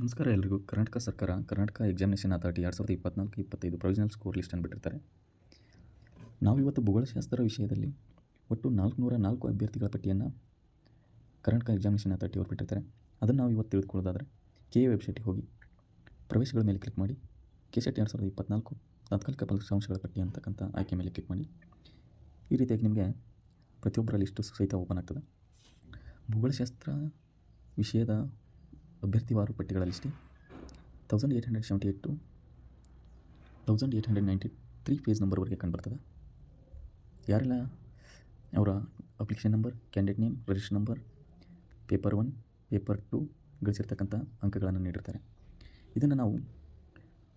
ನಮಸ್ಕಾರ ಎಲ್ರಿಗೂ. ಕರ್ನಾಟಕ ಸರ್ಕಾರ Karnataka examination authority 2024-25 provisional score ಲಿಸ್ಟನ್ನು ಬಿಟ್ಟಿರ್ತಾರೆ. ನಾವಿವತ್ತು ಭೂಗೋಳಶಾಸ್ತ್ರ ವಿಷಯದಲ್ಲಿ ಒಟ್ಟು 404 ಅಭ್ಯರ್ಥಿಗಳ ಪಟ್ಟಿಯನ್ನು ಕರ್ನಾಟಕ ಎಕ್ಸಾಮಿನೇಷನ್ ಅಥಾರಿಟಿ ಅವರು ಬಿಟ್ಟಿರ್ತಾರೆ. ಅದನ್ನು ನಾವು ಇವತ್ತು ತಿಳಿದುಕೊಳ್ಳೋದಾದರೆ KA ವೆಬ್ಸೈಟಿಗೆ ಹೋಗಿ ಪ್ರವೇಶಗಳ ಮೇಲೆ ಕ್ಲಿಕ್ ಮಾಡಿ KCET 2024 ತಾತ್ಕಾಲಿಕ ಫಲಿತಾಂಶಗಳ ಪಟ್ಟಿ ಅಂತಕ್ಕಂಥ ಆಯ್ಕೆ ಮೇಲೆ ಕ್ಲಿಕ್ ಮಾಡಿ. ಈ ರೀತಿಯಾಗಿ ನಿಮಗೆ ಪ್ರತಿಯೊಬ್ಬರ ಲಿಸ್ಟು ಸಹಿತ ಓಪನ್ ಆಗ್ತದೆ. ಭೂಗೋಳಶಾಸ್ತ್ರ ವಿಷಯದ ಅಭ್ಯರ್ಥಿವಾರು ಪಟ್ಟಿಗಳ ಲಿಸ್ಟಿ 1878 ಟು 1893 ಪೇಜ್ ನಂಬರ್ವರೆಗೆ ಕಂಡುಬರ್ತದೆ. ಯಾರೆಲ್ಲ ಅವರ application number, candidate name, register number, paper 1, paper 2 ಗಳಿಸಿರ್ತಕ್ಕಂಥ ಅಂಕಗಳನ್ನು ನೀಡಿರ್ತಾರೆ. ಇದನ್ನು ನಾವು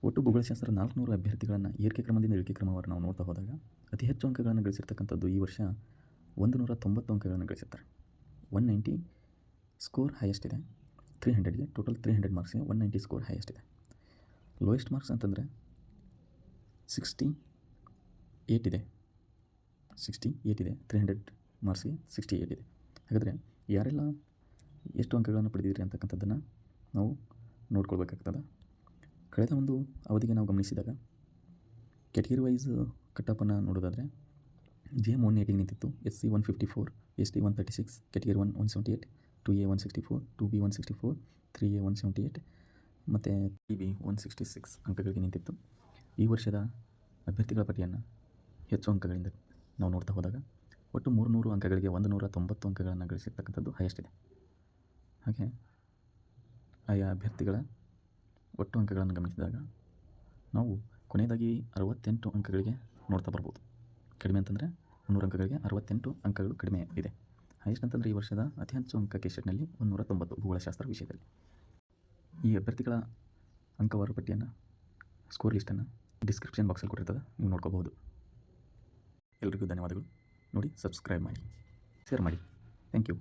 ಒಟ್ಟು ಭೂಗೋಳಶಾಸ್ತ್ರ 400 ಅಭ್ಯರ್ಥಿಗಳನ್ನು ಏರಿಕೆ ಕ್ರಮದಿಂದ ಇಳಿಕೆ ಕ್ರಮವನ್ನು ನಾವು ನೋಡ್ತಾ ಹೋದಾಗ ಅತಿ ಹೆಚ್ಚು ಅಂಕಗಳನ್ನು ಗಳಿಸಿರ್ತಕ್ಕಂಥದ್ದು ಈ ವರ್ಷ 190 ಅಂಕಗಳನ್ನು ಗಳಿಸಿರ್ತಾರೆ. 190 ಸ್ಕೋರ್ ಹೈಯೆಸ್ಟ್ ಇದೆ. 300ಗೆ ಟೋಟಲ್ 300 ಮಾರ್ಕ್ಸ್ಗೆ 190 ಸ್ಕೋರ್ ಹೈಯೆಸ್ಟ್ ಇದೆ. ಲೋಯೆಸ್ಟ್ ಮಾರ್ಕ್ಸ್ ಅಂತಂದರೆ 68 ಇದೆ. 68 ಇದೆ. 300 ಮಾರ್ಕ್ಸ್ಗೆ 68 ಇದೆ. ಹಾಗಾದರೆ ಯಾರೆಲ್ಲ ಎಷ್ಟು ಅಂಕಗಳನ್ನು ಪಡೆದಿದ್ದೀರಿ ಅಂತಕ್ಕಂಥದ್ದನ್ನು ನಾವು ನೋಡ್ಕೊಳ್ಬೇಕಾಗ್ತದೆ. ಕಳೆದ ಒಂದು ಅವಧಿಗೆ ನಾವು ಗಮನಿಸಿದಾಗ ಕ್ಯಾಟಗರಿ ವೈಸ್ ಕಟ್ಟಪ್ಪನ್ನು ನೋಡೋದಾದರೆ JM 180 ನಿಂತಿತ್ತು, SC 154, ST 136, category 1 178, 2A 164, 2B 164, 3A 178 ಮತ್ತು 3B 166 ಅಂಕಗಳಿಗೆ ನಿಂತಿತ್ತು. ಈ ವರ್ಷದ ಅಭ್ಯರ್ಥಿಗಳ ಪಟ್ಟಿಯನ್ನು ಹೆಚ್ಚು ಅಂಕಗಳಿಂದ ನಾವು ನೋಡ್ತಾ ಹೋದಾಗ ಒಟ್ಟು 300 ಅಂಕಗಳಿಗೆ 190 ಅಂಕಗಳನ್ನು ಗಳಿಸಿರ್ತಕ್ಕಂಥದ್ದು ಹೈಯೆಸ್ಟ್ ಇದೆ. ಹಾಗೆ ಆಯಾ ಅಭ್ಯರ್ಥಿಗಳ ಒಟ್ಟು ಅಂಕಗಳನ್ನು ಗಮನಿಸಿದಾಗ ನಾವು ಕೊನೆಯದಾಗಿ 68 ಅಂಕಗಳಿಗೆ ನೋಡ್ತಾ ಬರ್ಬೋದು. ಕಡಿಮೆ ಅಂತಂದರೆ 300 ಅಂಕಗಳಿಗೆ 68 ಅಂಕಗಳು ಕಡಿಮೆ ಇದೆ. ಹೈಯೆಸ್ಟ್ ಅಂತಂದರೆ ಈ ವರ್ಷದ ಅತಿ ಹೆಚ್ಚು ಅಂಕ KCETನಲ್ಲಿ 190 ಭೂಗೋಳಶಾಸ್ತ್ರ ವಿಷಯದಲ್ಲಿ. ಈ ಅಭ್ಯರ್ಥಿಗಳ ಅಂಕವಾರು ಪಟ್ಟಿಯನ್ನು, ಸ್ಕೋರ್ ಲಿಸ್ಟನ್ನು ಡಿಸ್ಕ್ರಿಪ್ಷನ್ ಬಾಕ್ಸಲ್ಲಿ ಕೊಟ್ಟಿರ್ತದೆ, ನೀವು ನೋಡ್ಕೋಬಹುದು. ಎಲ್ರಿಗೂ ಧನ್ಯವಾದಗಳು. ನೋಡಿ, ಸಬ್ಸ್ಕ್ರೈಬ್ ಮಾಡಿ, ಶೇರ್ ಮಾಡಿ. Thank you.